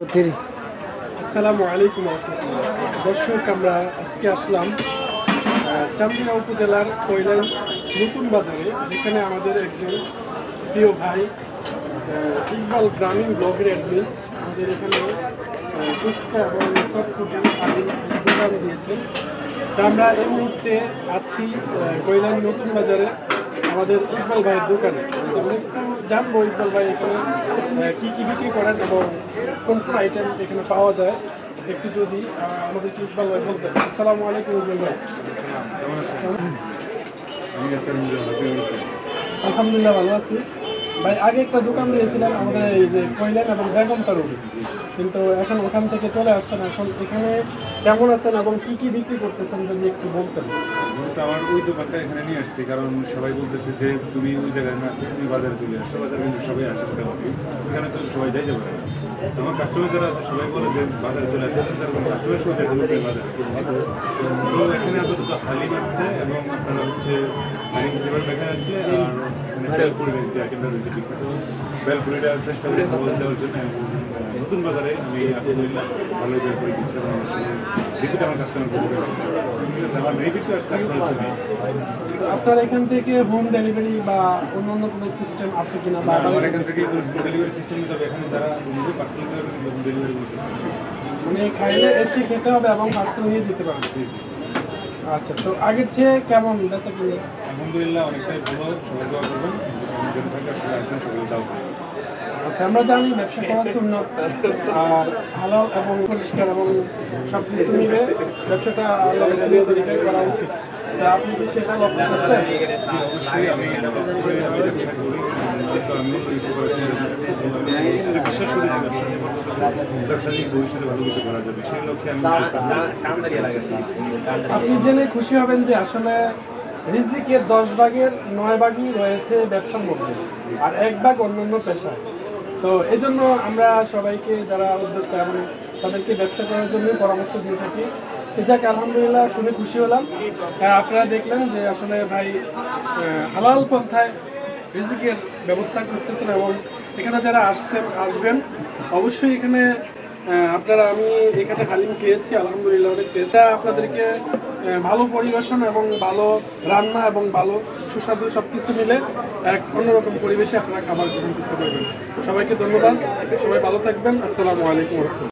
আসসালামু আলাইকুম রহমতুল্লাহ। দর্শক, আমরা আজকে আসলাম চান্দিনা উপজেলার কৈলান নতুন বাজারে, যেখানে আমাদের একজন প্রিয় ভাই ইকবাল গ্রামীণ ব্লগের অ্যাডমিন আমাদের এখানে ফুচকা এবং চটপটি আদি দোকান দিয়েছেন। তা আমরা এই মুহূর্তে আছি কৈলান নতুন বাজারে আমাদের ইকবাল ভাইয়ের দোকানে। আমরা একটু জানবো ইকবাল ভাই এখানে কী কী বিক্রি করেন এবং কোন কোন আইটেম এখানে পাওয়া যায়, একটু যদি আমাদেরকে ইকবাল ভাই বলতেন। আসসালামু আলাইকুম ইকবাল ভাই। আলহামদুলিল্লাহ ভালো আছি ভাই। আগে একটা দোকান দিয়েছিলেন আমাদের এই যে কৈলান এবং বেগমতা রোডে, কিন্তু এখন ওখান থেকে চলে আসছেন। এখন এখানে কেমন আছেন এবং কী কী বিক্রি করতেছেন যদি একটু বলতেন। আমার ওই দোকানটা এখানে নিয়ে আসছি, কারণ সবাই বলতেছে যে তুমি ওই জায়গায় না থেকে তুমি বাজারে চলে আসো। বাজারে কিন্তু সবাই আসে মোটামুটি, ওইখানে তো সবাই যাইতে পারে না। আমার কাস্টমার যারা আছে সবাই বলে যে বাজারে চলে আসে, তার কোনো কাস্টমার সবাই যাইতে পারে বাজারে। তো এখানে আপাতত হালিম আসছে এবং আপনারা হচ্ছে হালিম খেতে পারবেন এখানে আসলে। আর এখানে বেলপুরির যে আইটেমটা রয়েছে বিখ্যাত, বেলপুরিটা চেষ্টা করি খবর দেওয়ার জন্য। নতুন বাজারে আমি আলহামদুলিল্লাহ ভালোই বেলপুরি দিচ্ছি এবং আমার সঙ্গে রিপিট আমার কাস্টমার করবে। ঠিক আছে, আমার রিপিট কাস্টমার হচ্ছে না। আপনার এখান থেকে হোম ডেলিভারি বা অন্য কোনো সিস্টেম আছে কিনা? বা আমার এখান থেকে হোম ডেলিভারি সিস্টেম নিতে হবে। এখানে যারা নিজে পার্সেল দেওয়ার হোম ডেলিভারি করছে, মানে খাইলে এসে খেতে হবে এবং পার্সেল নিয়ে যেতে পারবে। আচ্ছা, তো আগের চেয়ে কেমন বেচা কিনে? আলহামদুলিল্লাহ অনেকটাই ভালো। সবাই দোয়া করবেন, যেন থাকে আসলে আসবেন, সবাই দাও। আচ্ছা, আমরা জানি ব্যবসা করা সুন্নত আর হালাল এবং পরিষ্কার এবং সব কিছু মিলে ব্যবসাটা আল্লাহ রাসূলের তরিকায় করা উচিত। তা আপনি কি সেটা লক্ষ্য করছেন? অবশ্যই আমি এটা লক্ষ্য করে আমি ব্যবসা করি। তো আমি কিছু করেছি, বিশ্বাস করি যে ব্যবসা নিয়ে ভবিষ্যতে ভালো কিছু করা যাবে, সেই লক্ষ্যে আমি আপনি জেনে খুশি হবেন যে আসলে রিজিকের 10 ভাগের 9 ভাগই রয়েছে ব্যবসার মধ্যে, আর 1 ভাগ অন্যান্য পেশায়। তো এই জন্য আমরা সবাইকে যারা উদ্যোক্তা এবং তাদেরকে ব্যবসা করার জন্য পরামর্শ দিয়ে থাকি। যাক, আলহামদুলিল্লাহ শুনে খুশি হলাম। আপনারা দেখলেন যে আসলে ভাই হালাল পন্থায় রিজিকের ব্যবস্থা করতেছেন এবং এখানে যারা আসবেন অবশ্যই এখানে আপনারা, আমি এখানে হালিম খেয়েছি, আলহামদুলিল্লাহ অনেক টেস্ট। আপনাদেরকে ভালো পরিবেশন এবং ভালো রান্না এবং ভালো সুস্বাদু সব কিছু মিলে এক অন্যরকম পরিবেশে আপনারা খাবার গ্রহণ করতে পারবেন। সবাইকে ধন্যবাদ, সবাই ভালো থাকবেন। আসসালামু আলাইকুম।